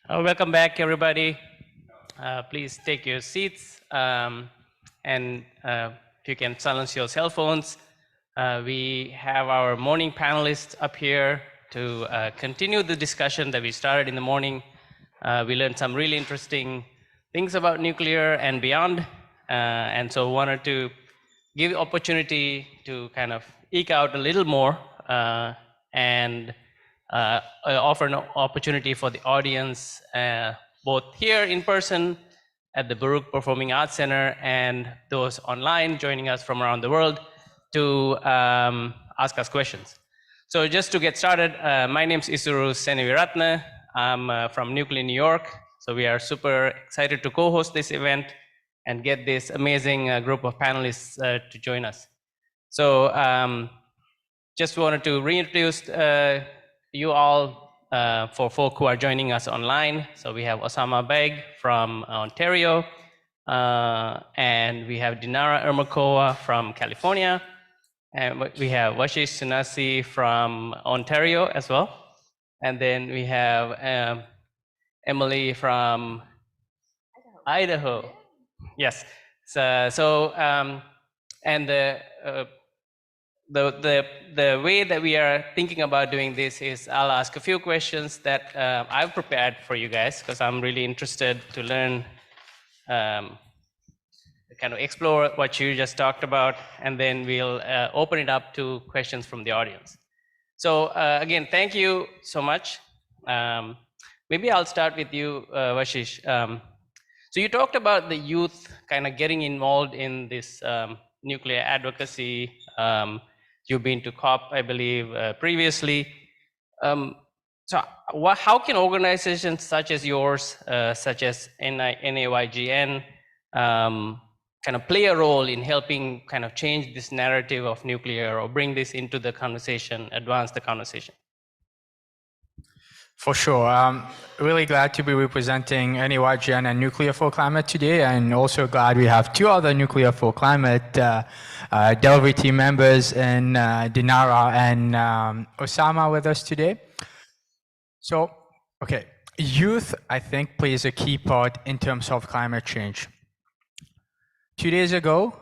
Welcome back, everybody. Please take your seats and if you can silence your cell phones. We have our morning panelists up here to continue the discussion that we started in the morning. We learned some really interesting things about nuclear and beyond, and so wanted to give opportunity to kind of eke out a little more and offer an opportunity for the audience, both here in person at the Baruch Performing Arts Center and those online joining us from around the world to ask us questions. So just to get started, my name is Isuru Seneviratne. I'm from Nuclear, New York. So we are super excited to co-host this event and get this amazing group of panelists to join us. So just wanted to reintroduce you all for folk who are joining us online. So we have Osama Baig from Ontario, and we have Dinara Ermakova from California, and we have Veeshesh Sunassy from Ontario as well, and then we have Emily from Idaho. Yes. So and the way that we are thinking about doing this is I'll ask a few questions that I've prepared for you guys because I'm really interested to learn, kind of explore what you just talked about, and then we'll open it up to questions from the audience. So again, thank you so much. Maybe I'll start with you, Veeshesh. So you talked about the youth kind of getting involved in this nuclear advocacy. You've been to COP, I believe, previously. So how can organizations such as yours, such as NAYGN, kind of play a role in helping kind of change this narrative of nuclear or bring this into the conversation, advance the conversation? For sure. I'm really glad to be representing NAYGN and Nuclear for Climate today, and also glad we have two other Nuclear for Climate delivery team members in Dinara and Osama with us today. So, okay, youth, I think, plays a key part in terms of climate change. 2 days ago,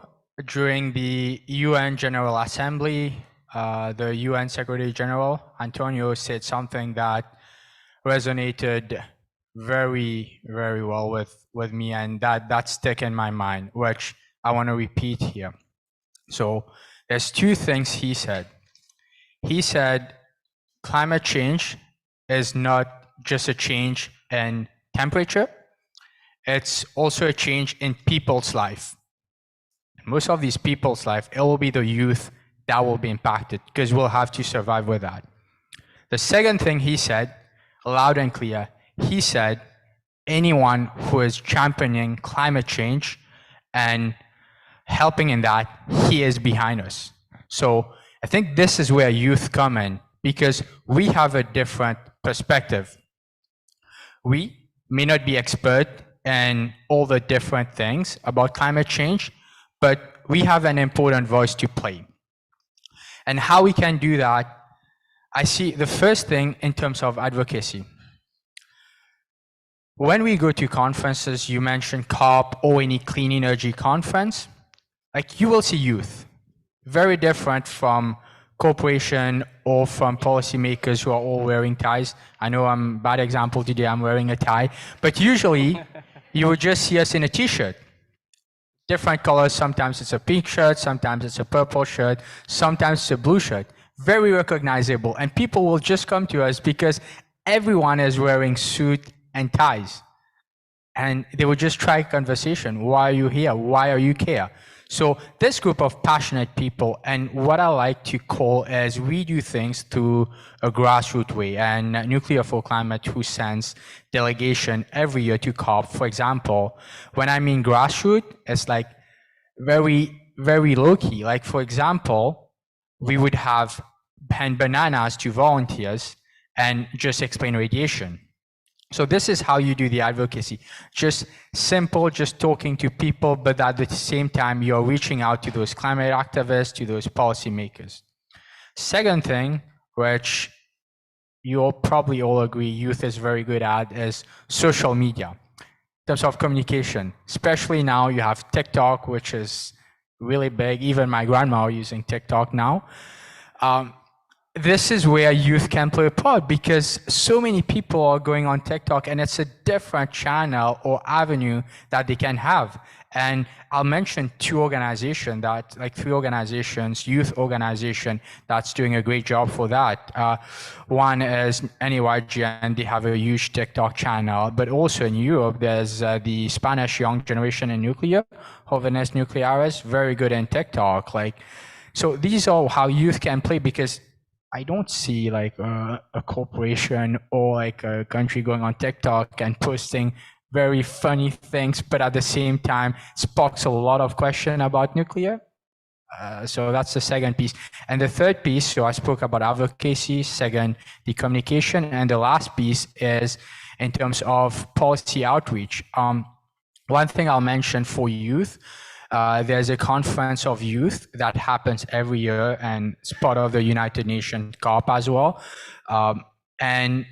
during the UN General Assembly, the UN Secretary General, Antonio, said something that resonated very, very well with me, and that stuck in my mind, which I want to repeat here. So there's two things he said. He said climate change is not just a change in temperature, it's also a change in people's life. Most of these people's life, it will be the youth that will be impacted because we'll have to survive with that. The second thing he said, loud and clear, he said anyone who is championing climate change and helping in that, he is behind us. So I think this is where youth come in, because we have a different perspective. We may not be expert in all the different things about climate change, but we have an important voice to play. And how we can do that, I see the first thing in terms of advocacy. When we go to conferences, you mentioned COP or any clean energy conference, like you will see youth, very different from corporation or from policymakers who are all wearing ties. I know I'm a bad example today, I'm wearing a tie, but usually you would just see us in a t-shirt. Different colors, sometimes it's a pink shirt, sometimes it's a purple shirt, sometimes it's a blue shirt. Very recognizable, and people will just come to us because everyone is wearing suit and ties, and they will just try conversation. Why are you here? Why are you care? So this group of passionate people, and what I like to call as we do things through a grassroots way, and Nuclear for Climate who sends delegation every year to COP, for example. When I mean grassroots, it's like very, very low key. Like for example, we would have hand bananas to volunteers and just explain radiation. So this is how you do the advocacy. Just simple, just talking to people, but at the same time, you're reaching out to those climate activists, to those policymakers. Second thing, which you'll probably all agree youth is very good at is social media in terms of communication. Especially now you have TikTok, which is really big. Even my grandma are using TikTok now. This is where youth can play a part because so many people are going on TikTok and it's a different channel or avenue that they can have. And I'll mention three organizations, youth organization that's doing a great job for that. One is NAYGN, they have a huge TikTok channel, but also in Europe, there's the Spanish Young Generation in Nuclear, Jóvenes Nucleares, very good in TikTok. So these are how youth can play because I don't see like a corporation or like a country going on TikTok and posting very funny things, but at the same time sparks a lot of question about nuclear. So that's the second piece. And the third piece, so I spoke about advocacy, second, the communication, and the last piece is in terms of policy outreach. One thing I'll mention for youth, there's a conference of youth that happens every year and it's part of the United Nations COP as well. And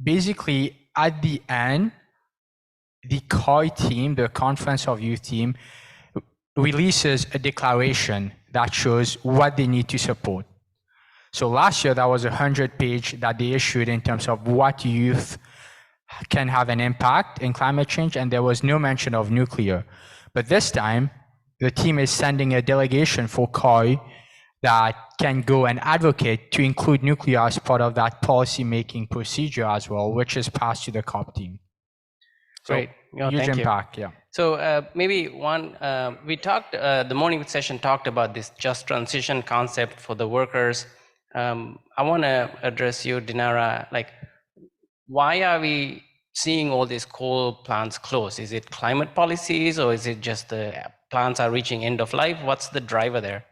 basically at the end, the COI team, the Conference of Youth team, releases a declaration that shows what they need to support. So last year, that was a 100-page that they issued in terms of what youth can have an impact in climate change, and there was no mention of nuclear. But this time, the team is sending a delegation for COI that can go and advocate to include nuclear as part of that policy-making procedure as well, which is passed to the COP team. So Great. huge impact, yeah. So maybe one, we talked, the morning session talked about this just transition concept for the workers. I want to address you, Dinara, like, why are we seeing all these coal plants close? Is it climate policies or is it just the plants are reaching end of life? What's the driver there?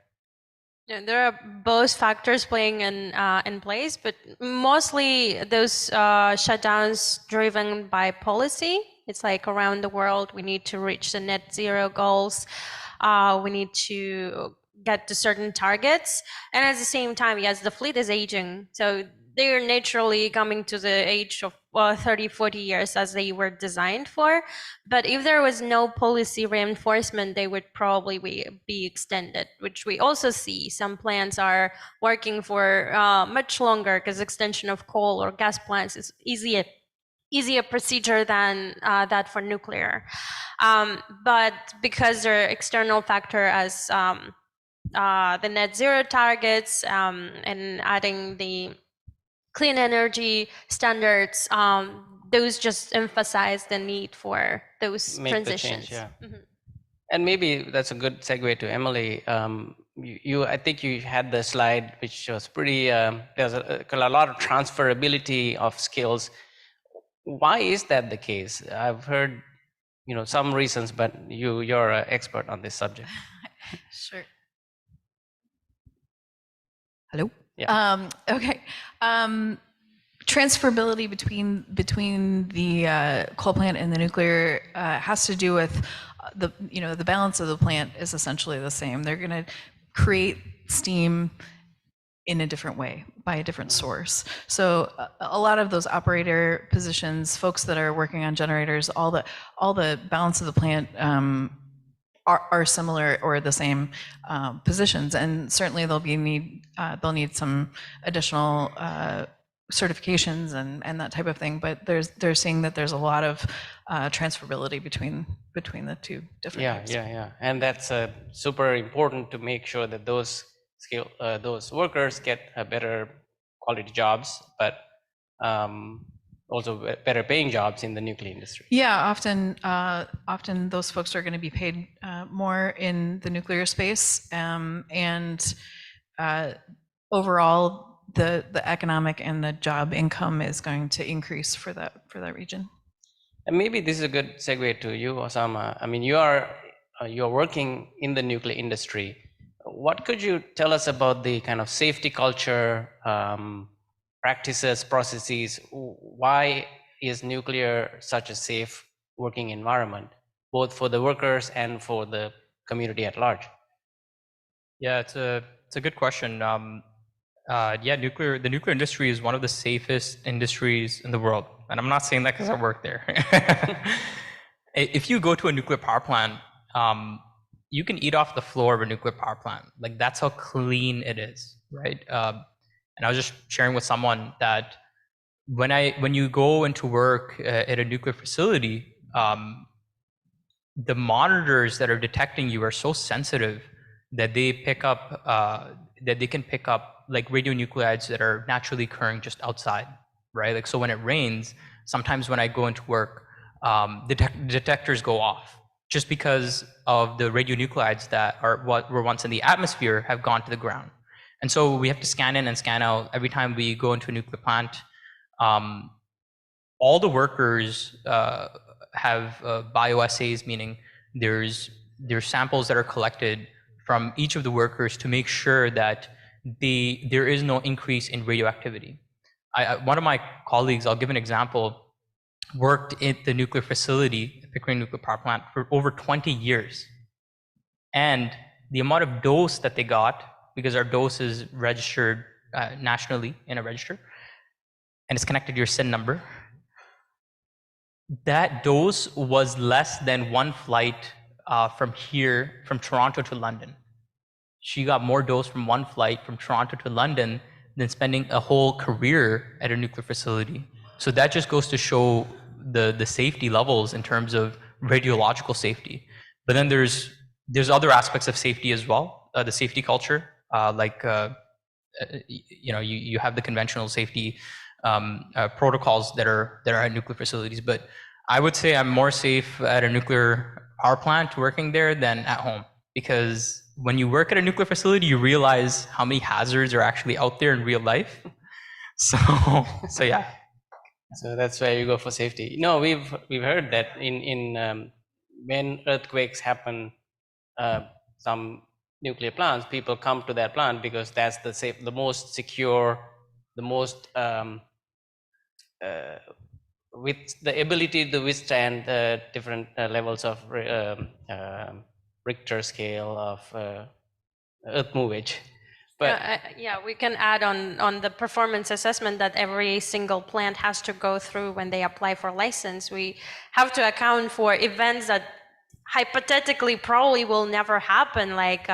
Yeah, there are both factors playing in place, but mostly those shutdowns driven by policy. It's like around the world, we need to reach the net zero goals. We need to get to certain targets. And at the same time, yes, the fleet is aging. So they're naturally coming to the age of 30, 40 years as they were designed for. But if there was no policy reinforcement, they would probably be extended, which we also see. Some plants are working for much longer because extension of coal or gas plants is easier procedure than that for nuclear. But because there are external factor as the net zero targets and adding the clean energy standards, those just emphasize the need for those transitions. The change, yeah. And maybe that's a good segue to Emily. I think you had the slide which was pretty, there's a lot of transferability of skills. Why is that the case? I've heard, some reasons, but you're an expert on this subject. Sure. Hello? Yeah. Okay. Transferability between the coal plant and the nuclear has to do with the balance of the plant is essentially the same. They're going to create steam in a different way by a different source. So a lot of those operator positions, folks that are working on generators, all the balance of the plant are similar or the same positions, and certainly they'll need some additional certifications and that type of thing. But they're seeing that there's a lot of transferability between the two different types. Yeah, and that's super important to make sure that those workers get better quality jobs, but also better paying jobs in the nuclear industry. Yeah, often those folks are going to be paid more in the nuclear space, and overall the economic and the job income is going to increase for that region. And maybe this is a good segue to you, Osama. I mean, you're working in the nuclear industry. What could you tell us about the kind of safety culture, practices, processes? Why is nuclear such a safe working environment, both for the workers and for the community at large? Yeah, it's a good question. Yeah, the nuclear industry is one of the safest industries in the world. And I'm not saying that because I work there. If you go to a nuclear power plant, you can eat off the floor of a nuclear power plant. Like, that's how clean it is, right? And I was just sharing with someone that when you go into work at a nuclear facility, the monitors that are detecting you are so sensitive that they can pick up like radionuclides that are naturally occurring just outside, right? Like, so when it rains, sometimes when I go into work, detectors go off just because of the radionuclides that were once in the atmosphere have gone to the ground. And so we have to scan in and scan out every time we go into a nuclear plant. All the workers have bioassays, meaning there's samples that are collected from each of the workers to make sure that there is no increase in radioactivity. One of my colleagues, I'll give an example, worked at the nuclear facility, Pickering Nuclear Power Plant, for over 20 years. And the amount of dose that they got, because our dose is registered nationally in a register, and it's connected to your SIN number, that dose was less than one flight from Toronto to London. She got more dose from one flight from Toronto to London than spending a whole career at a nuclear facility. So that just goes to show the safety levels in terms of radiological safety. But then there's other aspects of safety as well, the safety culture, you have the conventional safety protocols that are at nuclear facilities. But I would say I'm more safe at a nuclear power plant working there than at home, because when you work at a nuclear facility, you realize how many hazards are actually out there in real life. So yeah. So that's why you go for safety. No, we've heard that in when earthquakes happen, some nuclear plants, people come to that plant because that's the most secure, the most with the ability to withstand different levels of Richter scale of earth movage. But yeah, we can add on the performance assessment that every single plant has to go through when they apply for license. We have to account for events that hypothetically probably will never happen, like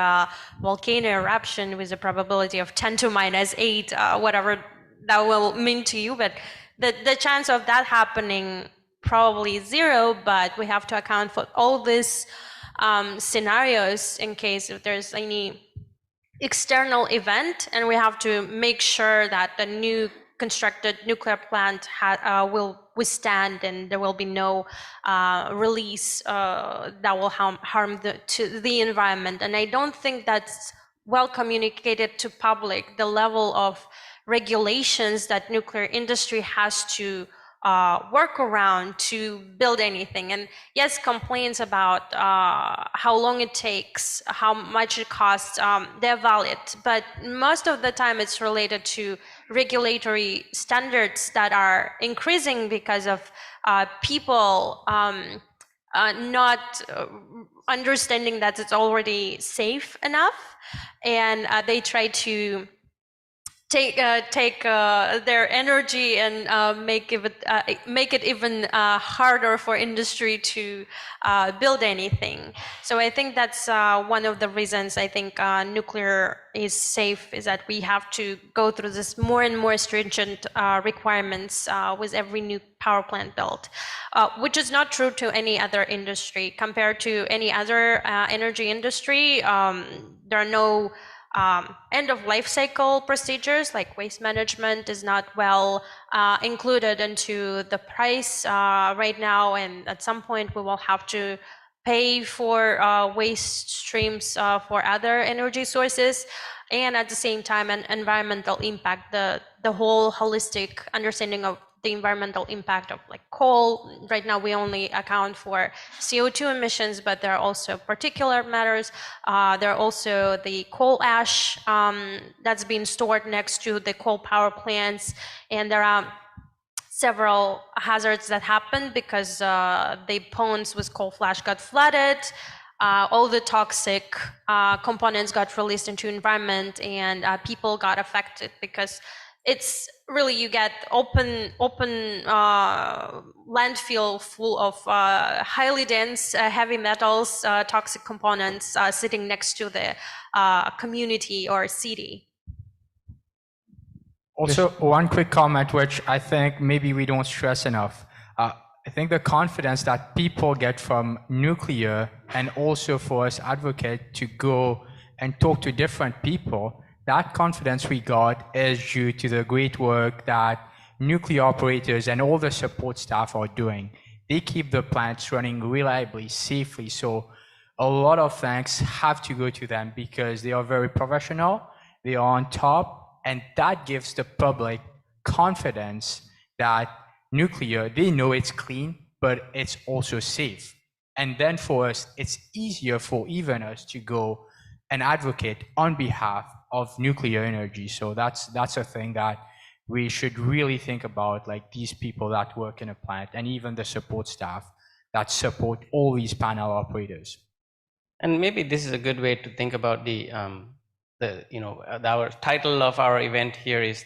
volcano eruption with a probability of 10 to minus 8, whatever that will mean to you. But the chance of that happening probably 0, but we have to account for all these scenarios in case if there's any external event, and we have to make sure that the new constructed nuclear plant will withstand, and there will be no release that will harm the environment. And I don't think that's well communicated to public, the level of regulations that nuclear industry has to work around to build anything. And yes, complaints about how long it takes, how much it costs, they're valid, but most of the time it's related to regulatory standards that are increasing because of people not understanding that it's already safe enough, and they try to take their energy and make it even harder for industry to build anything. So I think that's one of the reasons I think nuclear is safe, is that we have to go through this more and more stringent requirements with every new power plant built, which is not true to any other industry. Compared to any other energy industry, there are no end of life cycle procedures, like waste management is not well included into the price right now, and at some point we will have to pay for waste streams for other energy sources. And at the same time, an environmental impact, the whole holistic understanding of the environmental impact of like coal. Right now we only account for CO2 emissions, but there are also particulate matters. There are also the coal ash that's being stored next to the coal power plants, and there are several hazards that happen because the ponds with coal flash got flooded. all the toxic components got released into environment, and people got affected, because it's really, you get open landfill full of highly dense heavy metals, toxic components sitting next to the community or city. Also, one quick comment, which I think maybe we don't stress enough. I think the confidence that people get from nuclear, and also for us advocates to go and talk to different people, that confidence we got is due to the great work that nuclear operators and all the support staff are doing. They keep the plants running reliably, safely. So a lot of thanks have to go to them, because they are very professional, they are on top, and that gives the public confidence that nuclear, they know it's clean, but it's also safe. And then for us, it's easier for even us to go and advocate on behalf of nuclear energy. So that's a thing that we should really think about, like these people that work in a plant, and even the support staff that support all these panel operators. And maybe this is a good way to think about our title of our event here is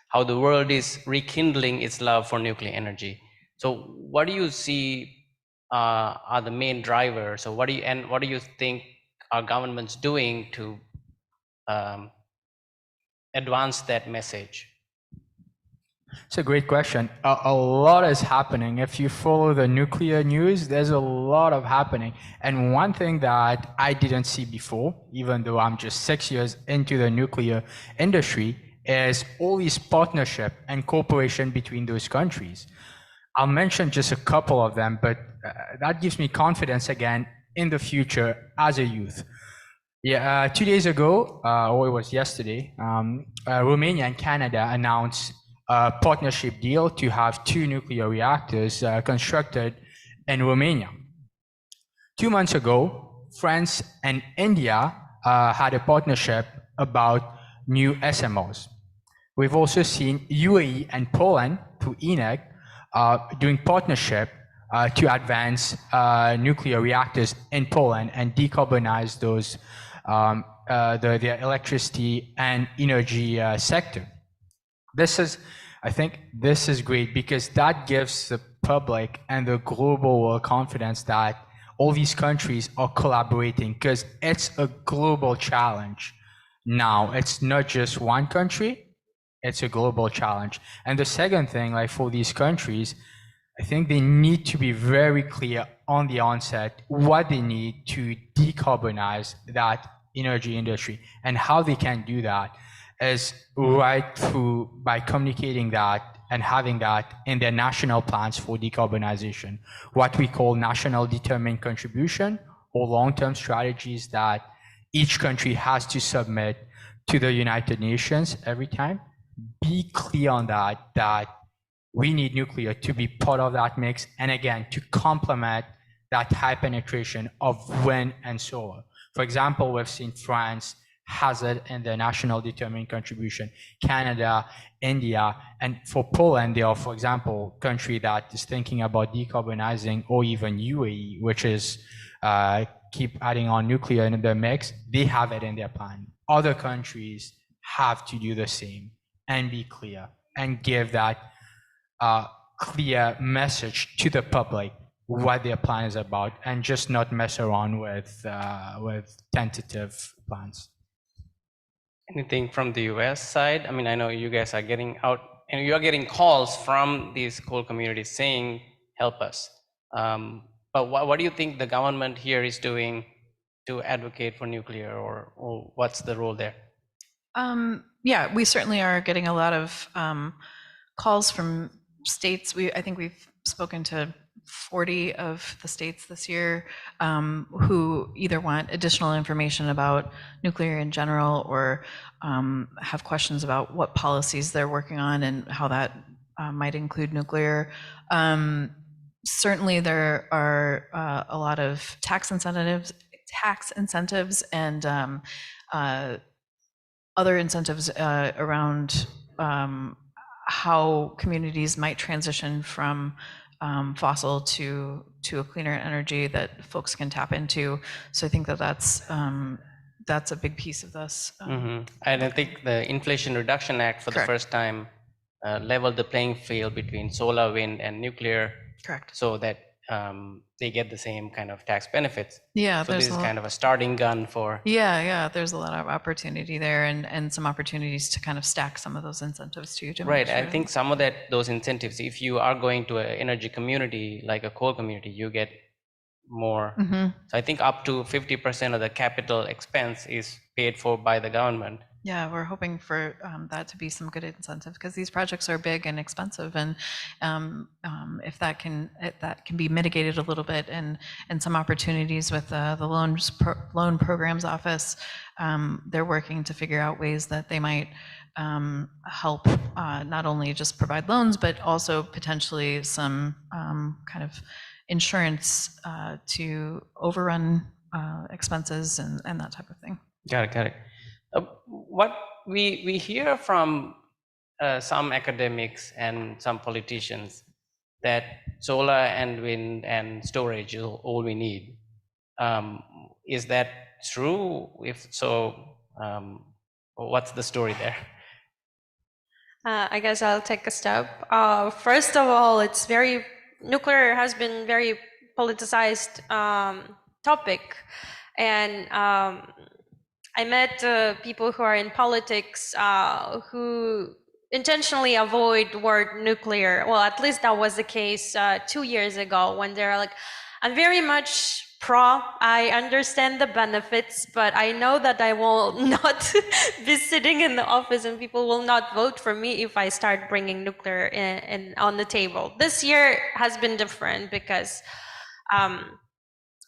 how the world is rekindling its love for nuclear energy. So what do you see are the main drivers? So what do you think our government's doing to advance that message? It's a great question. A lot is happening. If you follow the nuclear news, there's a lot of happening. And one thing that I didn't see before, even though I'm just 6 years into the nuclear industry, is all these partnership and cooperation between those countries. I'll mention just a couple of them, but that gives me confidence again in the future as a youth. Yeah, 2 days ago, or it was yesterday, Romania and Canada announced a partnership deal to have 2 nuclear reactors constructed in Romania. 2 months ago, France and India had a partnership about new SMRs. We've also seen UAE and Poland through ENEC doing partnership to advance nuclear reactors in Poland and decarbonize those the electricity and energy sector. I think this is great, because that gives the public and the global world confidence that all these countries are collaborating, because it's a global challenge. Now, it's not just one country, it's a global challenge. And the second thing, like for these countries, I think they need to be very clear on the onset what they need to decarbonize that energy industry, and how they can do that is right through by communicating that and having that in their national plans for decarbonization, what we call national determined contribution, or long-term strategies that each country has to submit to the United Nations every time. Be clear on that we need nuclear to be part of that mix, and again, to complement that high penetration of wind and solar. For example, we've seen France has it in their national determined contribution, Canada, India, and for Poland, they are, for example, country that is thinking about decarbonizing, or even UAE, which is keep adding on nuclear in the mix. They have it in their plan. Other countries have to do the same and be clear and give that clear message to the public what their plan is about, and just not mess around with tentative plans. Anything from the US side? I mean, I know you guys are getting out, and you are getting calls from these coal communities saying, help us. But what do you think the government here is doing to advocate for nuclear, or what's the role there? Yeah, we certainly are getting a lot of calls from states. I think we've spoken to 40 of the states this year who either want additional information about nuclear in general, or have questions about what policies they're working on and how that might include nuclear. Certainly there are a lot of tax incentives and other incentives around how communities might transition from fossil to a cleaner energy that folks can tap into. So I think that that's a big piece of this. And I think the Inflation Reduction Act for the first time leveled the playing field between solar, wind, and nuclear. Correct. So that they get the same kind of tax benefits. Yeah, so this is kind of a starting gun for. Yeah, there's a lot of opportunity there, and some opportunities to kind of stack some of those incentives too. Right, I think some of those incentives, if you are going to an energy community like a coal community, you get more. So I think up to 50% of the capital expense is paid for by the government. Yeah, we're hoping for that to be some good incentive, because these projects are big and expensive, and if that can be mitigated a little bit, and some opportunities with the loan programs office, they're working to figure out ways that they might help not only just provide loans, but also potentially some kind of insurance to overrun expenses and that type of thing. Got it. What we hear from some academics and some politicians that solar and wind and storage is all we need. Is that true? If so, what's the story there? I guess I'll take a step. First of all, nuclear has been very politicized topic, and I met people who are in politics who intentionally avoid the word nuclear. Well, at least that was the case 2 years ago, when they're like, I'm very much pro, I understand the benefits, but I know that I will not be sitting in the office and people will not vote for me if I start bringing nuclear in on the table. This year has been different because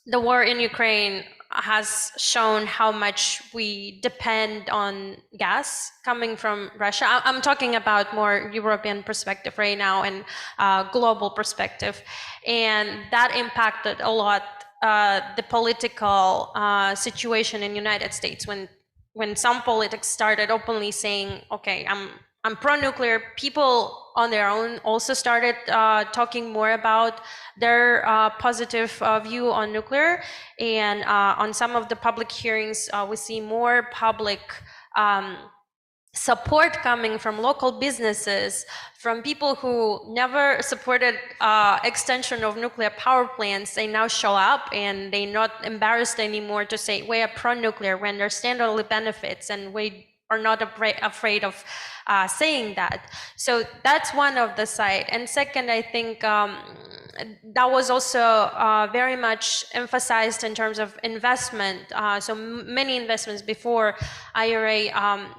the war in Ukraine has shown how much we depend on gas coming from Russia. I'm talking about more European perspective right now and global perspective. And that impacted a lot the political situation in the United States when some politics started openly saying, okay, I'm pro-nuclear. People on their own also started talking more about their positive view on nuclear. And on some of the public hearings, we see more public support coming from local businesses, from people who never supported extension of nuclear power plants. They now show up and they're not embarrassed anymore to say we are pro-nuclear. We understand all the benefits and we are not afraid of saying that. So that's one of the side. And second, I think that was also very much emphasized in terms of investment. So many investments before IRA,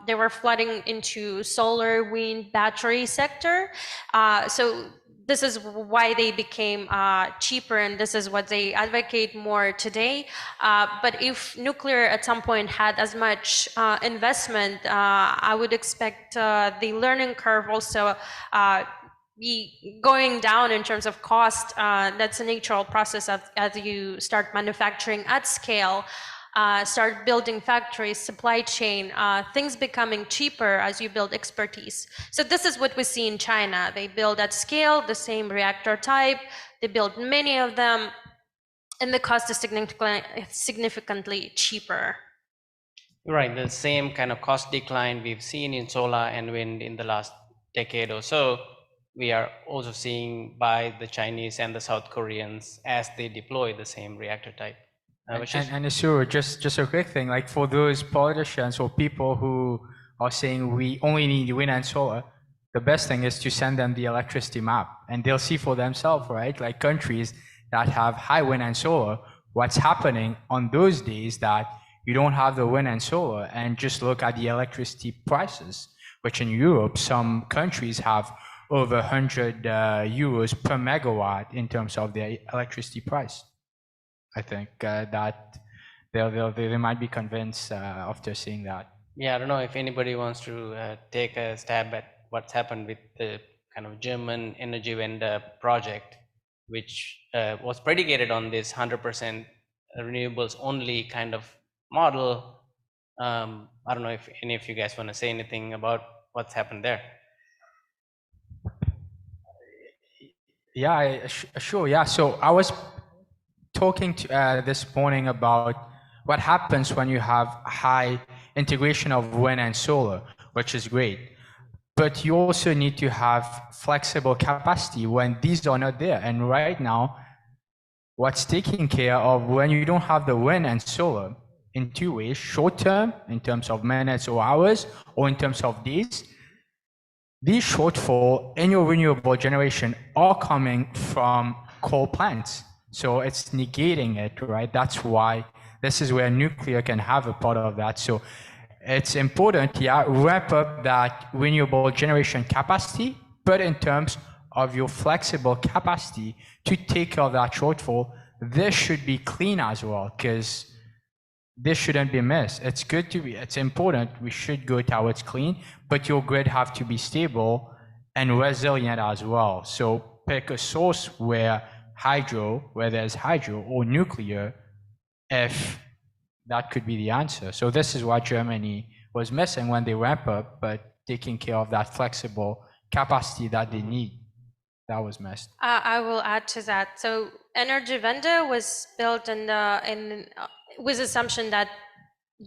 they were flooding into solar, wind, battery sector. So this is why they became cheaper, and this is what they advocate more today. But if nuclear at some point had as much investment, I would expect the learning curve also be going down in terms of cost. That's a natural process as you start manufacturing at scale. Start building factories, supply chain, things becoming cheaper as you build expertise. So this is what we see in China. They build at scale, the same reactor type, they build many of them, and the cost is significantly cheaper. Right, the same kind of cost decline we've seen in solar and wind in the last decade or so, we are also seeing by the Chinese and the South Koreans as they deploy the same reactor type. And Isuru, just a quick thing, like for those politicians or people who are saying we only need wind and solar, the best thing is to send them the electricity map and they'll see for themselves, right? Like countries that have high wind and solar, what's happening on those days that you don't have the wind and solar, and just look at the electricity prices, which in Europe, some countries have over 100 euros per megawatt in terms of their electricity price. I think that they might be convinced after seeing that. Yeah, I don't know if anybody wants to take a stab at what's happened with the kind of German energy vendor project, which was predicated on this 100% renewables only kind of model. I don't know if any of you guys want to say anything about what's happened there. Yeah, sure. Yeah. So I was talking to, this morning about what happens when you have high integration of wind and solar, which is great. But you also need to have flexible capacity when these are not there. And right now, what's taken care of when you don't have the wind and solar in two ways: short term, in terms of minutes or hours, or in terms of days. These shortfall in your renewable generation are coming from coal plants. So it's negating it, right? That's why this is where nuclear can have a part of that. So it's important, yeah, ramp up that renewable generation capacity, but in terms of your flexible capacity to take care of that shortfall, this should be clean as well, because this shouldn't be missed. It's good to be, it's important, we should go towards clean, but your grid have to be stable and resilient as well. So pick a source where there's hydro or nuclear, if that could be the answer. So this is what Germany was missing when they ramp up, but taking care of that flexible capacity that they need. That was missed. I will add to that. So Energiewende was built with assumption that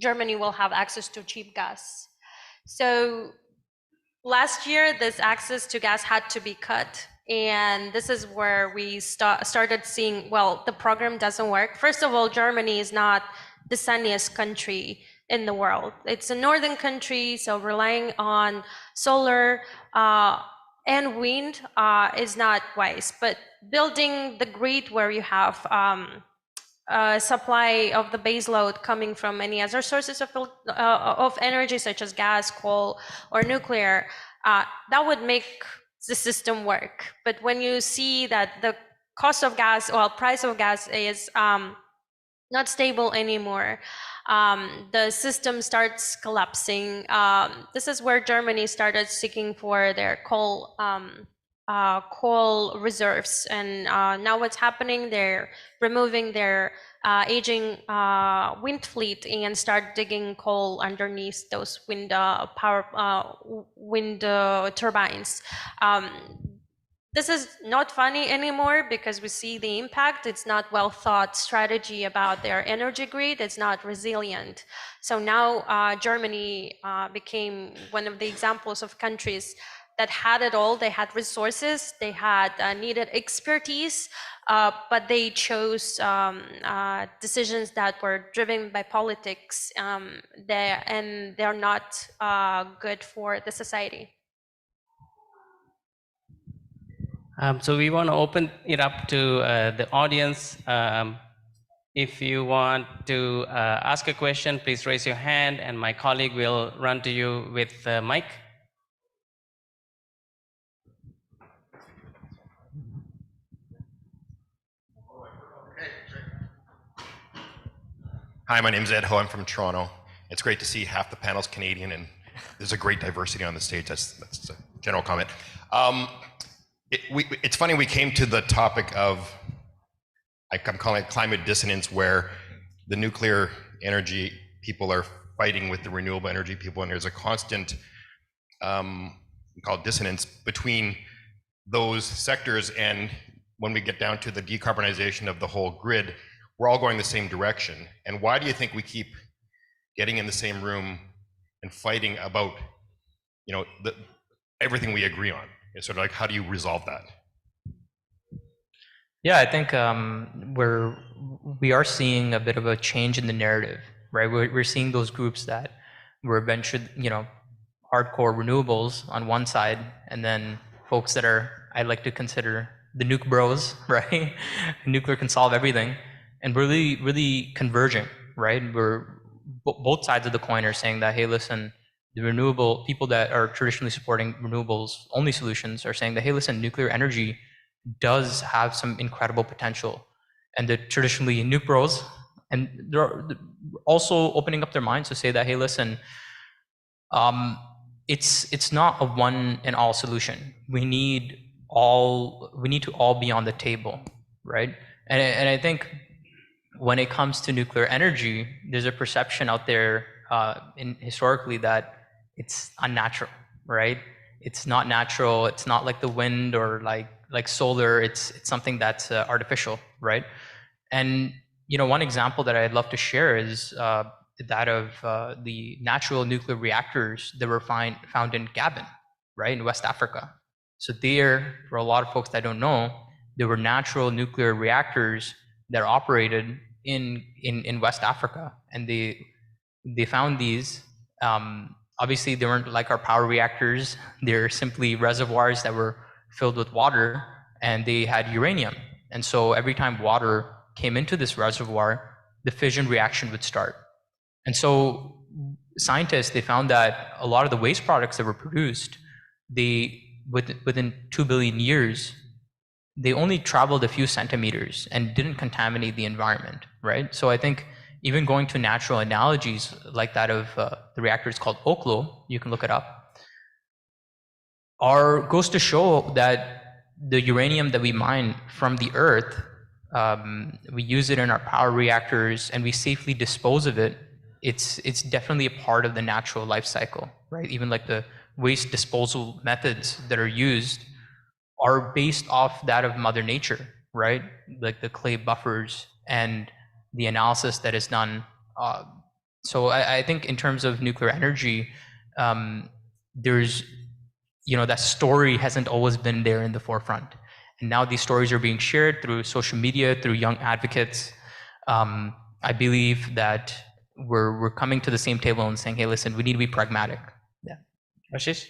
Germany will have access to cheap gas. So last year, this access to gas had to be cut. And this is where we started seeing, well, the program doesn't work. First of all, Germany is not the sunniest country in the world. It's a northern country, so relying on solar and wind is not wise. But building the grid where you have supply of the base load coming from any other sources of energy, such as gas, coal, or nuclear, that would make the system work. But when you see that the cost of gas, well, price of gas is not stable anymore, the system starts collapsing. This is where Germany started seeking for their coal reserves, and now what's happening, they're removing their aging wind fleet and start digging coal underneath those wind turbines. This is not funny anymore because we see the impact. It's not well thought strategy about their energy grid. It's not resilient. So now Germany became one of the examples of countries that had it all. They had resources, they had needed expertise, but they chose decisions that were driven by politics, and they're not good for the society. So we want to open it up to the audience. If you want to ask a question, please raise your hand and my colleague will run to you with the mic. Hi, my name is Ed Ho. I'm from Toronto. It's great to see half the panel's Canadian, and there's a great diversity on the stage. That's a general comment. It's funny, we came to the topic of, I'm calling it climate dissonance, where the nuclear energy people are fighting with the renewable energy people, and there's a constant, we call it dissonance between those sectors. And when we get down to the decarbonization of the whole grid, we're all going the same direction. And why do you think we keep getting in the same room and fighting about, everything we agree on? It's sort of like, how do you resolve that? Yeah, I think we are seeing a bit of a change in the narrative, right? We're seeing those groups that were ventured, hardcore renewables on one side, and then folks that are, I like to consider the nuke bros, right? Nuclear can solve everything, and really, really converging, right? Both sides of the coin are saying that, hey, listen, the renewable people that are traditionally supporting renewables only solutions are saying that, hey, listen, nuclear energy does have some incredible potential. And the traditionally nuke bros, and they're also opening up their minds to say that, hey, listen, it's not a one and all solution. We need to all be on the table, right? And I think when it comes to nuclear energy, there's a perception out there historically that it's unnatural, right? It's not natural. It's not like the wind or like like solar, it's something that's artificial, right? And one example that I'd love to share is that of the natural nuclear reactors that were found in Gabon, right, in West Africa. So there, for a lot of folks that don't know, there were natural nuclear reactors that operated in West Africa, and they found these. Obviously, they weren't like our power reactors. They're simply reservoirs that were filled with water, and they had uranium. And so every time water came into this reservoir, the fission reaction would start. And so scientists, they found that a lot of the waste products that were produced, within 2 billion years, they only traveled a few centimeters and didn't contaminate the environment, right? So I think even going to natural analogies like that of the reactor is called Oklo, you can look it up, goes to show that the uranium that we mine from the earth, we use it in our power reactors and we safely dispose of it. It's definitely a part of the natural life cycle, right? Even like the waste disposal methods that are used are based off that of Mother Nature, right? Like the clay buffers and the analysis that is done. So I think in terms of nuclear energy, there's, that story hasn't always been there in the forefront. And now these stories are being shared through social media, through young advocates. I believe that we're coming to the same table and saying, hey, listen, we need to be pragmatic. Yeah. Veeshesh?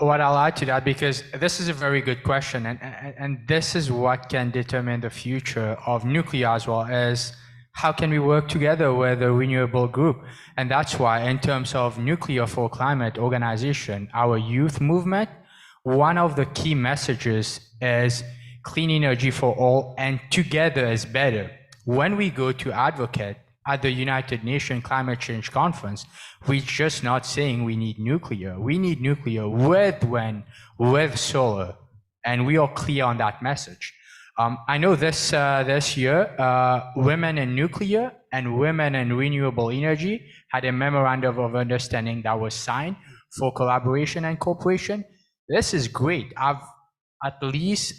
What I'll add to that, because this is a very good question, and this is what can determine the future of nuclear as well, is how can we work together with a renewable group? And that's why in terms of Nuclear for Climate organization, our youth movement, one of the key messages is clean energy for all and together is better. When we go to advocate at the United Nations Climate Change Conference, we're just not saying we need nuclear. We need nuclear with wind, with solar, and we are clear on that message. I know this year, Women in Nuclear and Women in Renewable Energy had a memorandum of understanding that was signed for collaboration and cooperation. This is great. I've, at least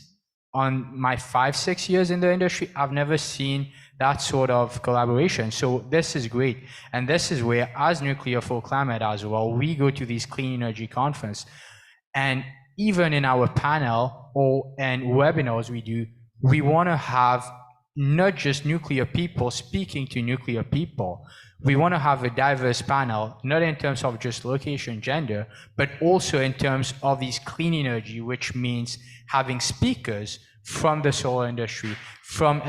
on my 5-6 years in the industry, I've never seen that sort of collaboration. So this is great. And this is where, as Nuclear for Climate as well, we go to these clean energy conference. And even in our panel and webinars we do, we want to have not just nuclear people speaking to nuclear people. We want to have a diverse panel, not in terms of just location, gender, but also in terms of these clean energy, which means having speakers from the solar industry, from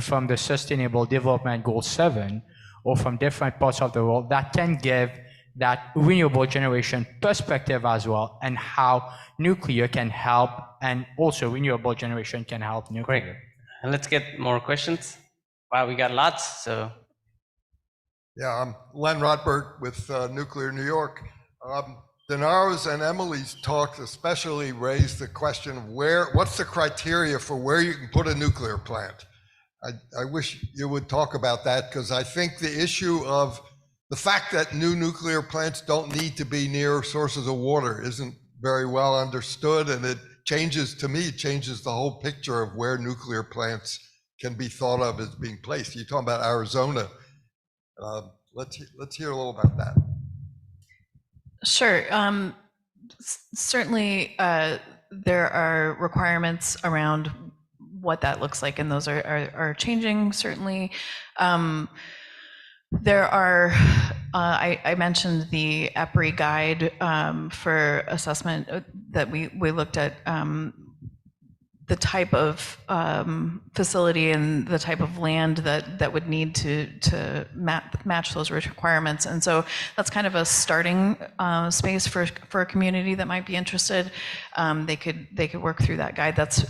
from the Sustainable Development Goal 7, or from different parts of the world that can give that renewable generation perspective as well, and how nuclear can help, and also renewable generation can help nuclear. Great. And let's get more questions. Wow, we got lots, so. Yeah, I'm Len Rodbert with Nuclear New York. Dinara's and Emily's talks especially raised the question of what's the criteria for where you can put a nuclear plant? I wish you would talk about that, because I think the issue of the fact that new nuclear plants don't need to be near sources of water isn't very well understood, and it changes the whole picture of where nuclear plants can be thought of as being placed. You're talking about Arizona. Let's hear a little about that. Sure. Certainly, there are requirements around what that looks like, and those are changing, certainly. There are, I mentioned the EPRI guide for assessment that we looked at the type of facility and the type of land that would need to match those requirements. And so that's kind of a starting space for a community that might be interested. They could work through that guide. That's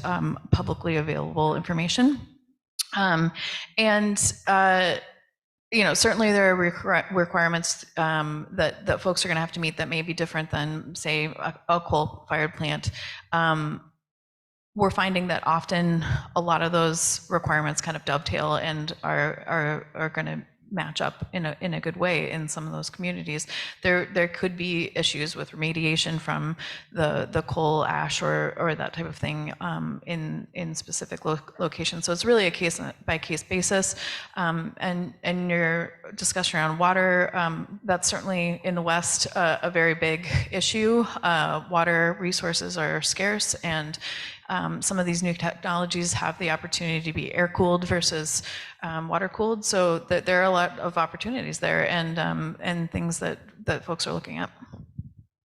publicly available information. Certainly there are requirements that folks are going to have to meet that may be different than, say, a coal-fired plant. We're finding that often a lot of those requirements kind of dovetail and are going to match up in a good way in some of those communities. There could be issues with remediation from the coal ash or that type of thing in specific locations. So it's really a case by case basis. And your discussion around water, that's certainly in the West a very big issue. Water resources are scarce, and some of these new technologies have the opportunity to be air-cooled versus water-cooled, so that there are a lot of opportunities there and things that folks are looking at.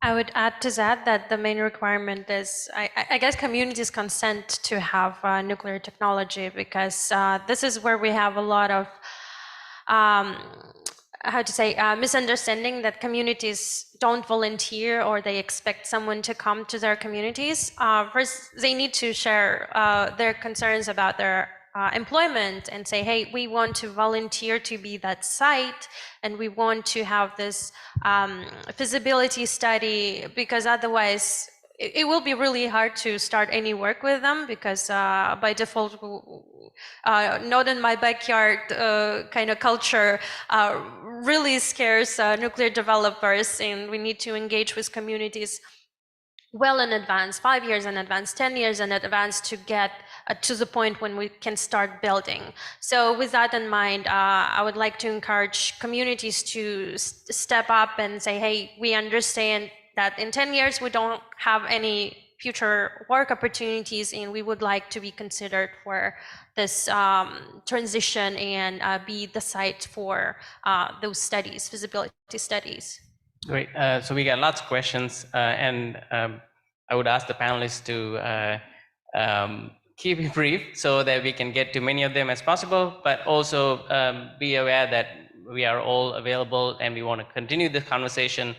I would add to that the main requirement is, I guess, communities' consent to have nuclear technology, because this is where we have a lot of misunderstanding, that communities don't volunteer or they expect someone to come to their communities. First, they need to share their concerns about their employment and say, hey, we want to volunteer to be that site, and we want to have this feasibility study, because otherwise it will be really hard to start any work with them, because by default, not in my backyard kind of culture really scares nuclear developers, and we need to engage with communities well in advance, 5 years in advance, 10 years in advance, to get to the point when we can start building. So with that in mind, I would like to encourage communities to step up and say, hey, we understand that in 10 years we don't have any future work opportunities, and we would like to be considered for this transition and be the site for those studies, feasibility studies. Great. So we got lots of questions, and I would ask the panelists to keep it brief so that we can get to many of them as possible, but also be aware that we are all available and we want to continue this conversation.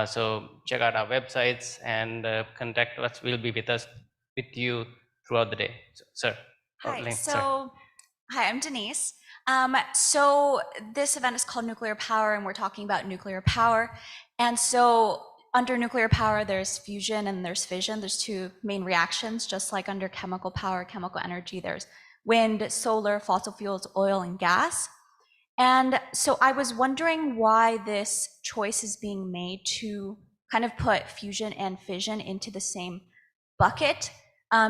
So check out our websites and contact us. We'll be with you throughout the day. So, sir. Hi. Hi, I'm Denise. So this event is called Nuclear Power, and we're talking about nuclear power. And so under nuclear power, there's fusion and there's fission. There's two main reactions, just like under chemical power, chemical energy, there's wind, solar, fossil fuels, oil, and gas. And so I was wondering why this choice is being made to kind of put fusion and fission into the same bucket,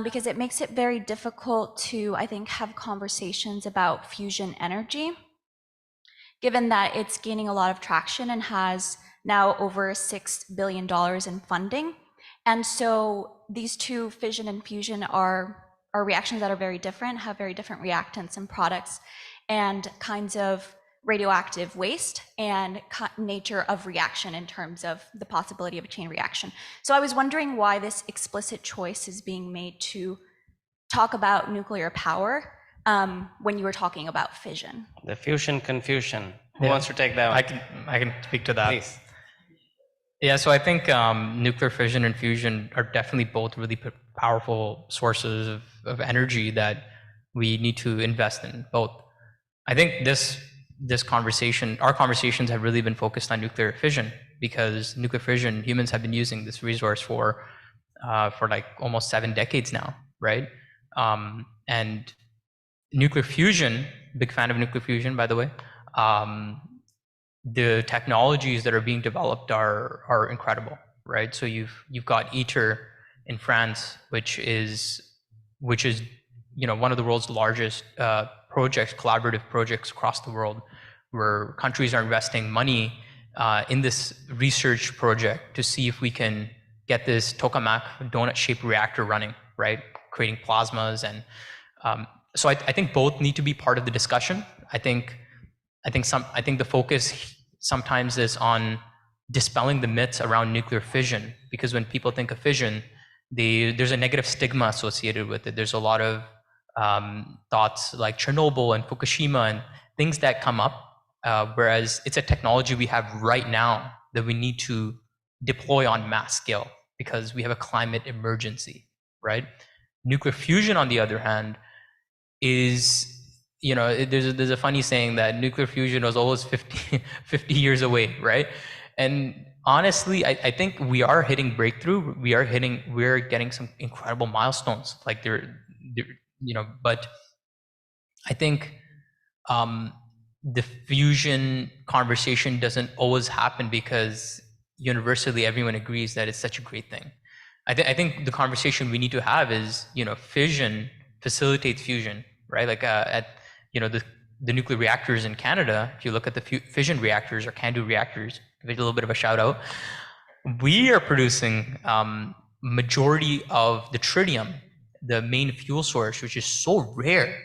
because it makes it very difficult to, I think, have conversations about fusion energy, given that it's gaining a lot of traction and has now over $6 billion in funding. And so these two, fission and fusion, are reactions that are very different, have very different reactants and products and kinds of radioactive waste and nature of reaction in terms of the possibility of a chain reaction. So I was wondering why this explicit choice is being made to talk about nuclear power when you were talking about fission. The fusion confusion. Who wants to take that one? I can speak to that. Please. Yeah, so I think nuclear fission and fusion are definitely both really powerful sources of energy that we need to invest in both. I think this conversation, our conversations have really been focused on nuclear fission, because nuclear fission, humans have been using this resource for like almost 7 decades now, right? And nuclear fusion, big fan of nuclear fusion, by the way. The technologies that are being developed are incredible, right? So you've got ITER in France, which is one of the world's largest projects, collaborative projects across the world, where countries are investing money in this research project to see if we can get this tokamak donut-shaped reactor running, right? Creating plasmas, and so I think both need to be part of the discussion. I think the focus sometimes is on dispelling the myths around nuclear fission, because when people think of fission, there's a negative stigma associated with it. There's a lot of thoughts like Chernobyl and Fukushima and things that come up, whereas it's a technology we have right now that we need to deploy on mass scale because we have a climate emergency, right? Nuclear fusion, on the other hand, is, there's a funny saying that nuclear fusion was always 50 years away, right? And honestly, I think we are hitting breakthrough. We're getting some incredible milestones. Like but I think the fusion conversation doesn't always happen because universally everyone agrees that it's such a great thing. I think the conversation we need to have is, fission facilitates fusion, right? Like at, the nuclear reactors in Canada, if you look at the fission reactors or CANDU reactors, give it a little bit of a shout out, we are producing majority of the tritium, the main fuel source, which is so rare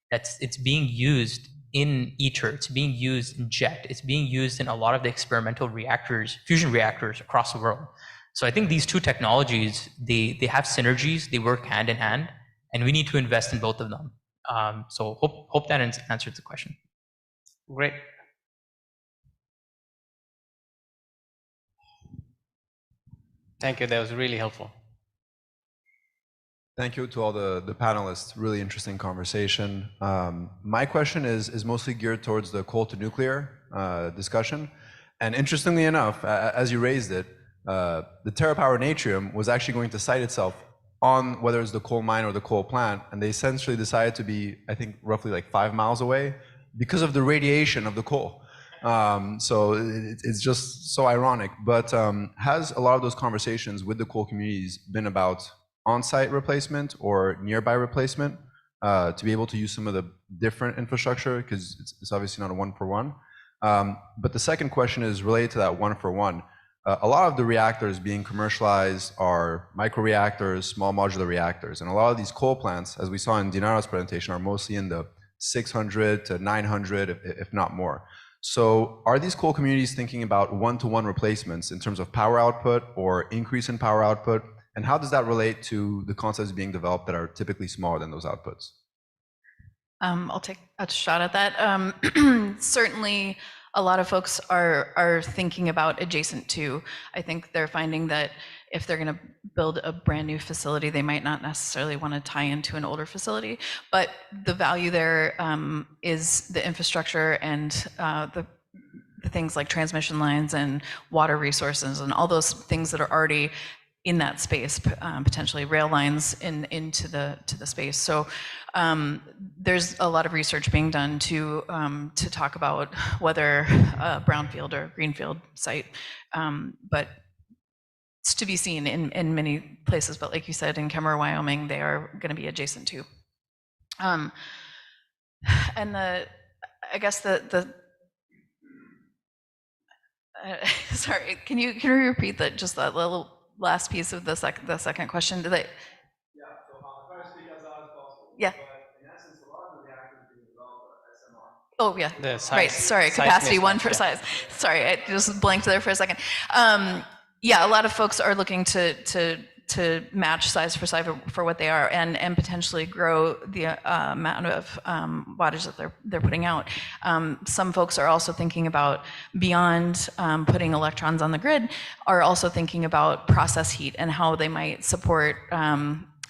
that it's being used in ITER, it's being used in JET, it's being used in a lot of the experimental reactors, fusion reactors across the world. So I think these two technologies, they have synergies, they work hand in hand, and we need to invest in both of them. So hope that answers the question. Great. Thank you, that was really helpful. Thank you to all the panelists, really interesting conversation. My question is mostly geared towards the coal to nuclear discussion. And interestingly enough, as you raised it, the TerraPower Natrium was actually going to site itself on whether it's the coal mine or the coal plant, and they essentially decided to be, I think, roughly like 5 miles away because of the radiation of the coal. So it's just so ironic. But has a lot of those conversations with the coal communities been about on-site replacement or nearby replacement to be able to use some of the different infrastructure, because it's obviously not a one-for-one. But the second question is related to that one-for-one. A lot of the reactors being commercialized are microreactors, small modular reactors, and a lot of these coal plants, as we saw in Dinara's presentation, are mostly in the 600 to 900, if not more. So are these coal communities thinking about one-to-one replacements in terms of power output or increase in power output? And how does that relate to the concepts being developed that are typically smaller than those outputs? I'll take a shot at that. Certainly, a lot of folks are thinking about adjacent to. I think they're finding that if they're going to build a brand new facility, they might not necessarily want to tie into an older facility. But the value there is the infrastructure and the things like transmission lines and water resources and all those things that are already in that space, potentially rail lines into the space. So there's a lot of research being done to talk about whether a brownfield or greenfield site, but it's to be seen in many places. But like you said, in Kemmerer, Wyoming, they are going to be adjacent to. And I guess sorry, can you repeat that, just that little last piece of the second question? Did I? Yeah, so I'll try to speak as loud as possible. Yeah. But in essence, a lot of the reactors being developed are SMR. Oh yeah, right. Sorry, capacity one for size. Sorry, I just blanked there for a second. Yeah, a lot of folks are looking to match size for what they are, and potentially grow the amount of wattage that they're putting out. Some folks are also thinking about, beyond putting electrons on the grid, are also thinking about process heat and how they might support.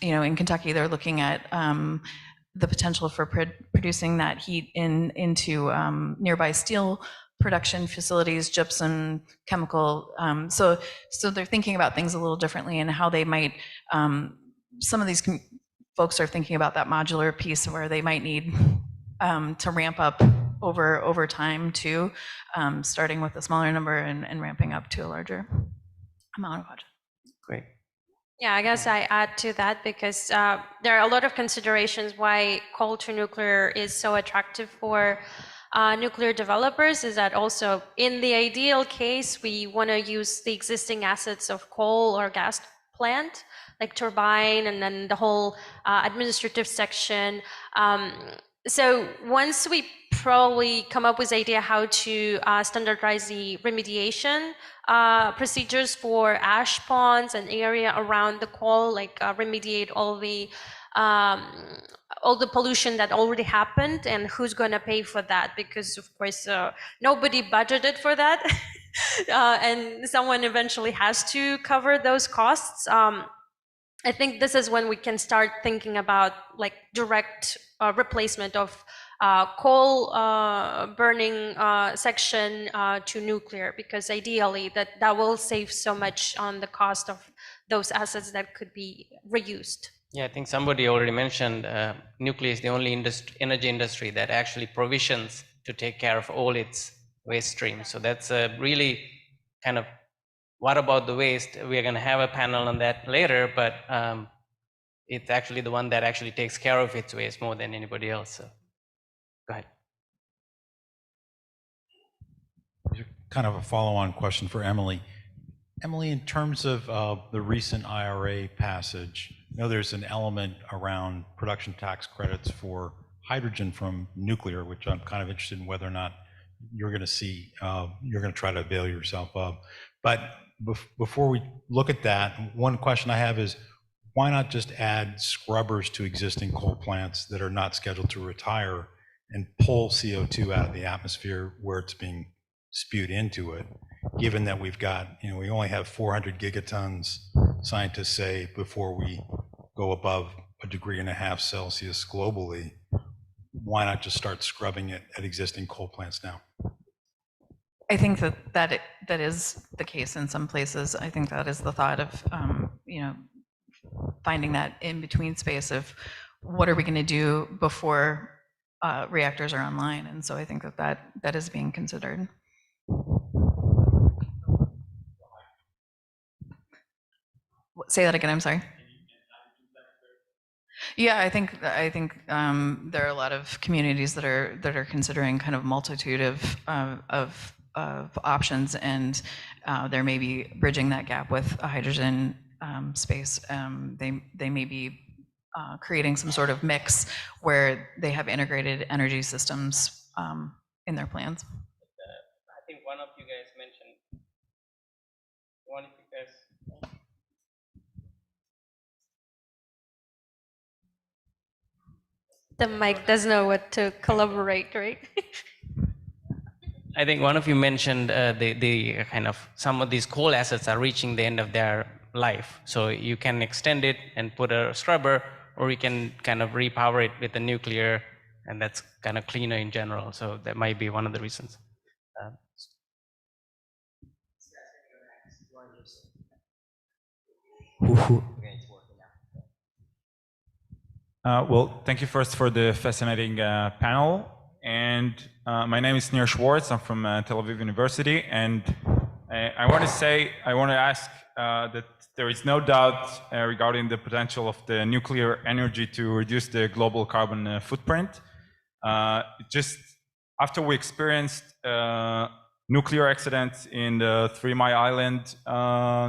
In Kentucky, they're looking at the potential for producing that heat into nearby steel production facilities, gypsum, chemical. So they're thinking about things a little differently, and how they might, some of these folks are thinking about that modular piece where they might need to ramp up over time too, starting with a smaller number and ramping up to a larger amount of wattage. Great. Yeah, I guess I add to that because there are a lot of considerations why coal to nuclear is so attractive for nuclear developers. Is that also, in the ideal case, we want to use the existing assets of coal or gas plant, like turbine, and then the whole administrative section. So once we probably come up with the idea how to standardize the remediation procedures for ash ponds and area around the coal, like remediate all the pollution that already happened, and who's going to pay for that, because of course nobody budgeted for that and someone eventually has to cover those costs. I think this is when we can start thinking about like direct replacement of coal burning section to nuclear, because ideally that will save so much on the cost of those assets that could be reused. Yeah, I think somebody already mentioned nuclear is the only energy industry that actually provisions to take care of all its waste streams. So that's a really kind of, what about the waste? We're going to have a panel on that later, but it's actually the one that actually takes care of its waste more than anybody else. So go ahead. Kind of a follow-on question for Emily. Emily, in terms of the recent IRA passage, I know there's an element around production tax credits for hydrogen from nuclear, which I'm kind of interested in whether or not you're going to see, you're going to try to avail yourself of. But before we look at that, one question I have is, why not just add scrubbers to existing coal plants that are not scheduled to retire and pull CO2 out of the atmosphere where it's being spewed into it, given that we've got, we only have 400 gigatons, scientists say, before we go above 1.5 degrees Celsius globally. Why not just start scrubbing it at existing coal plants now? I think that is the case in some places. I think that is the thought of, finding that in between space of what are we going to do before reactors are online. And so I think that is being considered. Say that again, I'm sorry. Yeah, I think there are a lot of communities that are considering kind of multitude of options, and there may be bridging that gap with a hydrogen space. They may be creating some sort of mix where they have integrated energy systems in their plans. I think one of you guys mentioned, The mic doesn't know what to collaborate, right? I think one of you mentioned the kind of, some of these coal assets are reaching the end of their life. So you can extend it and put a scrubber, or you can kind of repower it with the nuclear, and that's kind of cleaner in general. So that might be one of the reasons. Well, thank you first for the fascinating panel. And my name is Nir Schwartz. I'm from Tel Aviv University. And I want to ask that there is no doubt regarding the potential of the nuclear energy to reduce the global carbon footprint. Just after we experienced nuclear accidents in the 3 Mile Island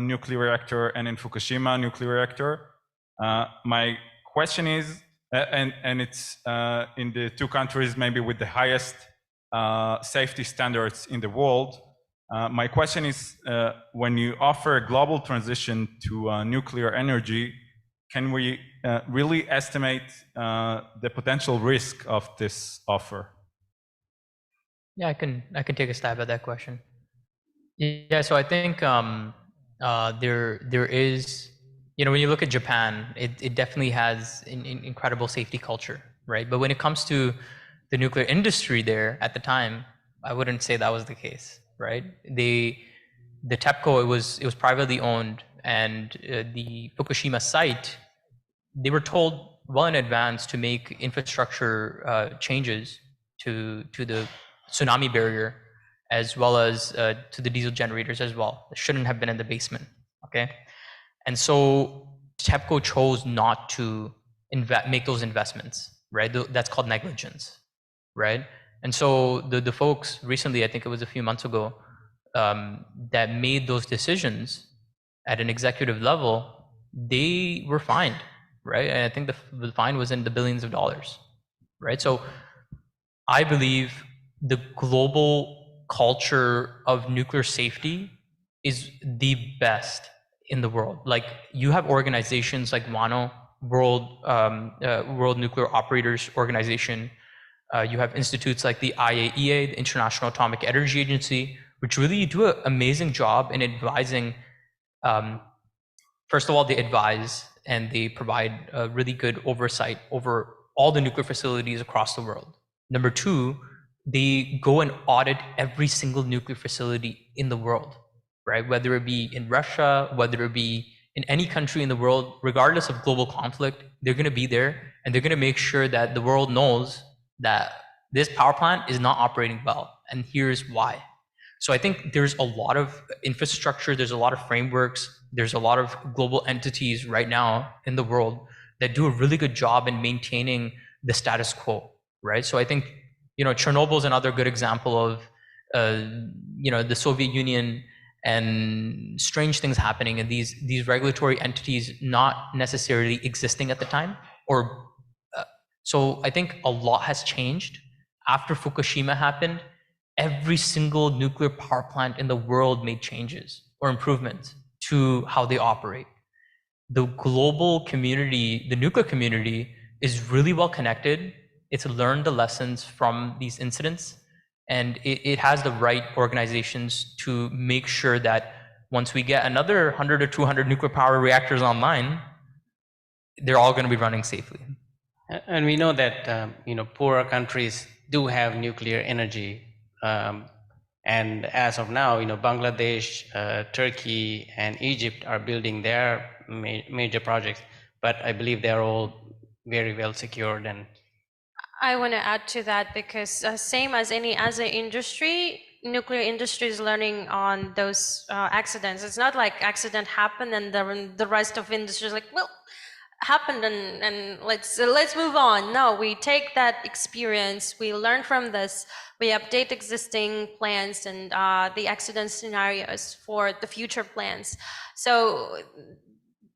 nuclear reactor and in Fukushima nuclear reactor, my question is, and it's in the 2 countries maybe with the highest safety standards in the world. My question is, when you offer a global transition to nuclear energy, can we really estimate the potential risk of this offer? Yeah, I can take a stab at that question. Yeah, so I think there is, when you look at Japan, it definitely has an incredible safety culture, right? But when it comes to the nuclear industry there at the time, I wouldn't say that was the case, right? The TEPCO, it was privately owned, and the Fukushima site, they were told well in advance to make infrastructure changes to the tsunami barrier, as well as to the diesel generators as well. It shouldn't have been in the basement, okay? And so TEPCO chose not to make those investments, right? That's called negligence, right? And so the folks recently, I think it was a few months ago, that made those decisions at an executive level, they were fined, right? And I think the fine was in the billions of dollars, right? So I believe the global culture of nuclear safety is the best in the world. Like, you have organizations like WANO, World Nuclear Operators Organization. You have institutes like the IAEA, the International Atomic Energy Agency, which really do an amazing job in advising. First of all, they advise and they provide really good oversight over all the nuclear facilities across the world. Number 2, they go and audit every single nuclear facility in the world, right? Whether it be in Russia, whether it be in any country in the world, regardless of global conflict, they're going to be there, and they're going to make sure that the world knows that this power plant is not operating well, and here's why. So I think there's a lot of infrastructure, there's a lot of frameworks, there's a lot of global entities right now in the world that do a really good job in maintaining the status quo, right? So I think, Chernobyl is another good example of, the Soviet Union and strange things happening, and these regulatory entities not necessarily existing at the time, so I think a lot has changed. After Fukushima happened, every single nuclear power plant in the world made changes or improvements to how they operate. The global community, the nuclear community, is really well connected. It's learned the lessons from these incidents, and it has the right organizations to make sure that once we get another 100 or 200 nuclear power reactors online, they're all going to be running safely. And we know that poorer countries do have nuclear energy, and as of now, Bangladesh, Turkey, and Egypt are building their major projects, but I believe they're all very well secured. And I want to add to that because same as any other industry, nuclear industry is learning on those accidents. It's not like accident happened and the rest of industry is like, well, happened and let's move on. No, we take that experience, we learn from this, we update existing plans and the accident scenarios for the future plans. So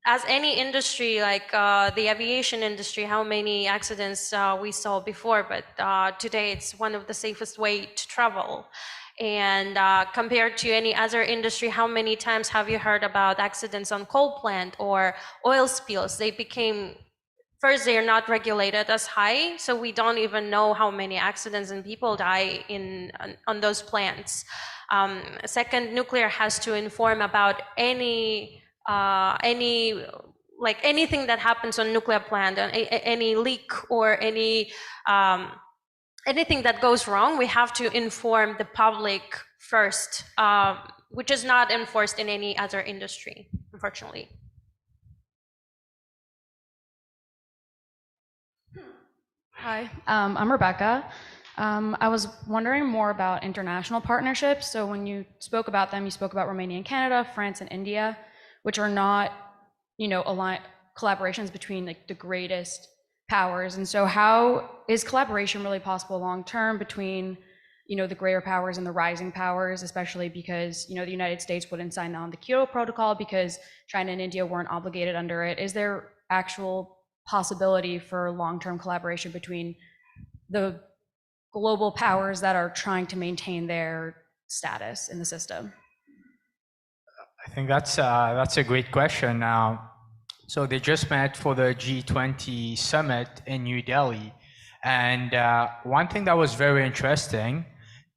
as any industry, like the aviation industry, how many accidents we saw before, but today it's one of the safest way to travel. And compared to any other industry, how many times have you heard about accidents on coal plant or oil spills? They became, first, they're not regulated as high, so we don't even know how many accidents and people die on those plants. Second, nuclear has to inform about anything that happens on nuclear plant, any leak or anything that goes wrong, we have to inform the public first, which is not enforced in any other industry, unfortunately. Hi, I'm Rebecca. I was wondering more about international partnerships. So when you spoke about them, you spoke about Romania and Canada, France and India, which are not, collaborations between like the greatest powers. And so how is collaboration really possible long-term between, the greater powers and the rising powers, especially because, the United States wouldn't sign on the Kyoto Protocol because China and India weren't obligated under it. Is there actual possibility for long-term collaboration between the global powers that are trying to maintain their status in the system? I think that's a great question. Now, so they just met for the G20 summit in New Delhi, and one thing that was very interesting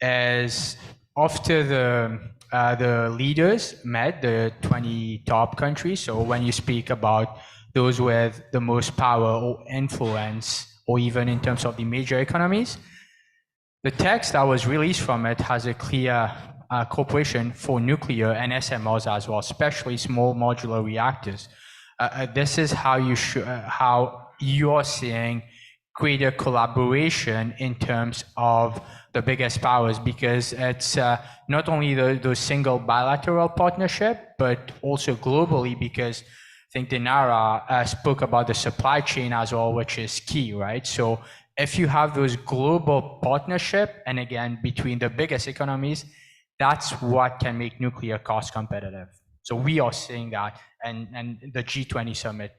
is after the leaders met, the 20 top countries. So when you speak about those with the most power or influence, or even in terms of the major economies, the text that was released from it has a clear cooperation for nuclear and SMRs as well, especially small modular reactors. This is how you are seeing greater collaboration in terms of the biggest powers, because it's not only the single bilateral partnership, but also globally, because I think Dinara spoke about the supply chain as well, which is key, right? So if you have those global partnership, and again, between the biggest economies, that's what can make nuclear cost competitive. So we are seeing that, and the G20 summit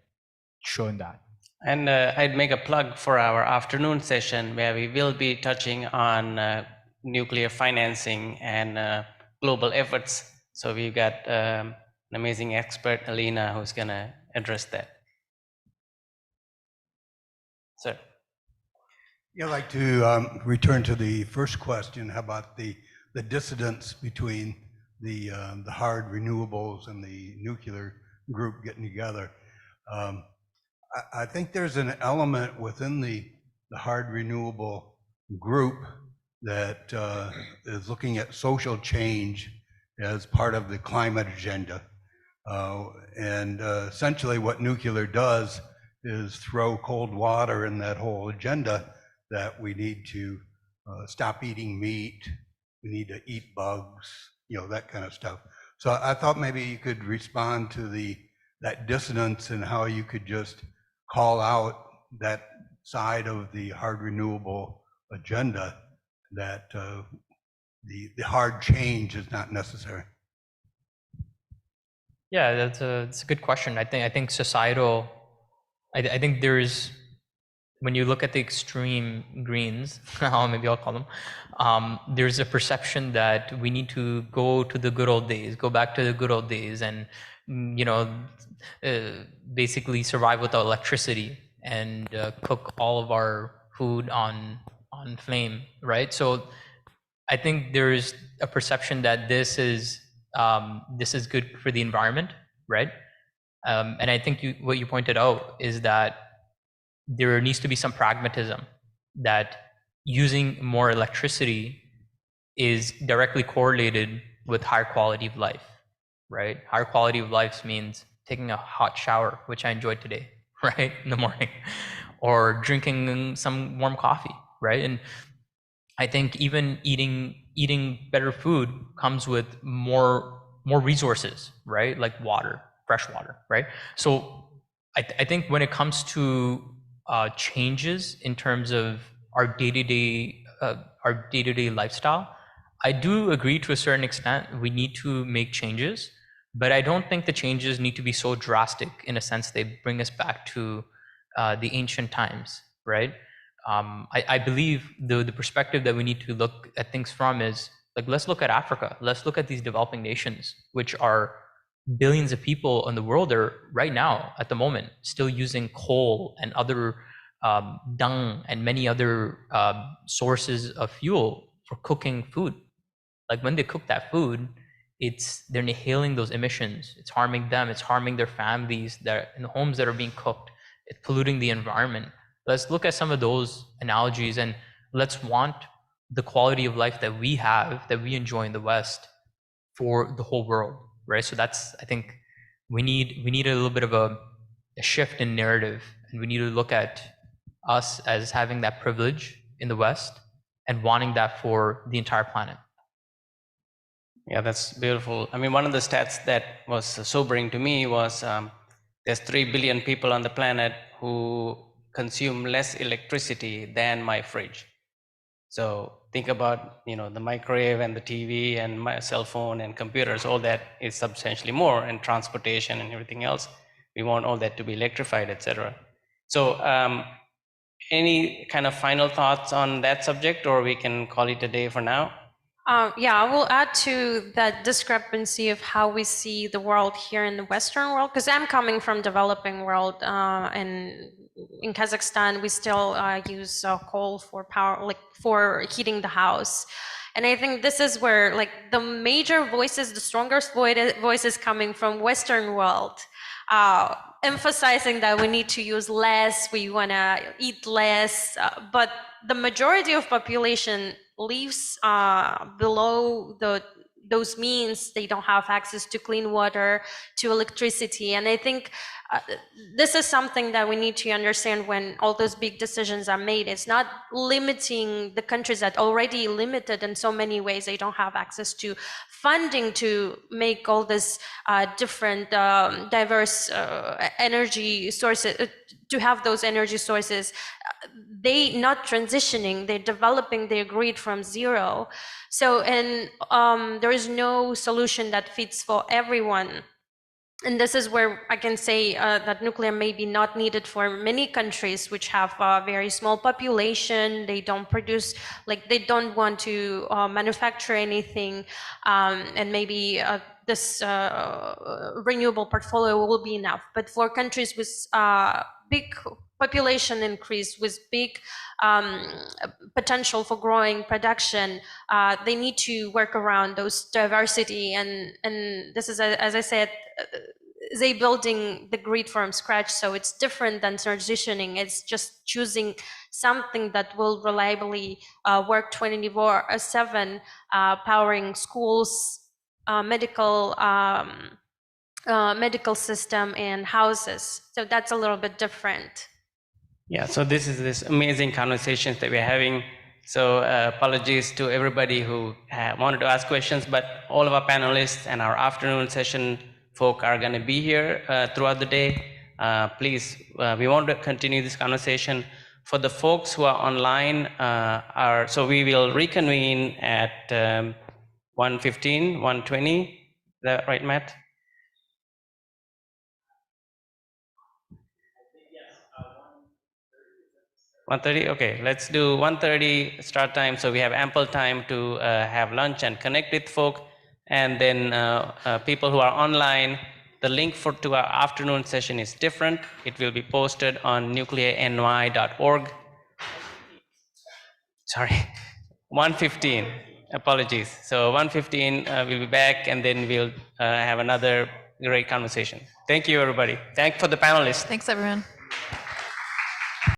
showing that. And I'd make a plug for our afternoon session where we will be touching on nuclear financing and global efforts. So we've got an amazing expert, Alina, who's going to address that. Sir. Yeah, I'd like to return to the first question. How about the dissidence between the hard renewables and the nuclear group getting together? I think there's an element within the hard renewable group that is looking at social change as part of the climate agenda. And essentially what nuclear does is throw cold water in that whole agenda that we need to stop eating meat, we need to eat bugs, that kind of stuff. So I thought maybe you could respond to that dissonance and how you could just call out that side of the hard renewable agenda, that the hard change is not necessary. Yeah, that's a good question. I think societal. I think there's, when you look at the extreme greens, maybe I'll call them, there's a perception that we need to go to the good old days, go back to the good old days, and basically survive without electricity and cook all of our food on flame, right? So I think there's a perception that this is good for the environment, right? And I think what you pointed out is that there needs to be some pragmatism, that using more electricity is directly correlated with higher quality of life, right? Higher quality of life means taking a hot shower, which I enjoyed today, right, in the morning, or drinking some warm coffee, right? And I think even eating better food comes with more resources, right? Like water, fresh water, right? So I think when it comes to changes in terms of our day-to-day lifestyle, I do agree to a certain extent we need to make changes, but I don't think the changes need to be so drastic in a sense they bring us back to the ancient times, right? I believe the perspective that we need to look at things from is, like, let's look at Africa. Let's look at these developing nations, which are billions of people in the world are right now, at the moment, still using coal and other dung and many other sources of fuel for cooking food. Like, when they cook that food, they're inhaling those emissions. It's harming them. It's harming their families. They're in the homes that are being cooked. It's polluting the environment. Let's look at some of those analogies, and let's want the quality of life that we have, that we enjoy in the West, for the whole world, right? So that's, I think, we need a little bit of a shift in narrative, and we need to look at us as having that privilege in the West and wanting that for the entire planet. Yeah, that's beautiful. I mean, one of the stats that was sobering to me was there's 3 billion people on the planet who consume less electricity than my fridge. So think about, the microwave and the TV and my cell phone and computers, all that is substantially more, and transportation and everything else. We want all that to be electrified, etc. So any kind of final thoughts on that subject, or we can call it a day for now? Yeah, I will add to that discrepancy of how we see the world here in the Western world, because I'm coming from developing world, and in Kazakhstan we still use coal for power, like for heating the house. And I think this is where, like, the major voices, the strongest voices coming from Western world, emphasizing that we need to use less, we want to eat less, but the majority of population lives below those means. They don't have access to clean water, to electricity. And I think this is something that we need to understand when all those big decisions are made. It's not limiting the countries that already limited in so many ways. They don't have access to funding to make all this different diverse energy sources, to have those energy sources. They not transitioning, they're developing their grid from zero. So, and there is no solution that fits for everyone. And this is where I can say that nuclear may be not needed for many countries which have a very small population. They don't produce, like, they don't want to manufacture anything, and maybe this renewable portfolio will be enough. But for countries with big population increase, with big potential for growing production, they need to work around those diversity. And this is, as I said, they building the grid from scratch, so it's different than transitioning. It's just choosing something that will reliably work 24/7, powering schools, medical system, and houses. So that's a little bit different. Yeah, so this is this amazing conversations that we're having. So apologies to everybody who wanted to ask questions, but all of our panelists and our afternoon session folk are going to be here throughout the day. Please, we want to continue this conversation. For the folks who are online, so we will reconvene at 1:15, 1:20. Is that right, Matt? 1:30? Okay, let's do 1:30 start time, so we have ample time to have lunch and connect with folk. And then people who are online, the link to our afternoon session is different. It will be posted on nuclearny.org. Sorry, 1:15. Apologies. So 1:15, we'll be back, and then we'll have another great conversation. Thank you, everybody. Thanks for the panelists. Thanks, everyone.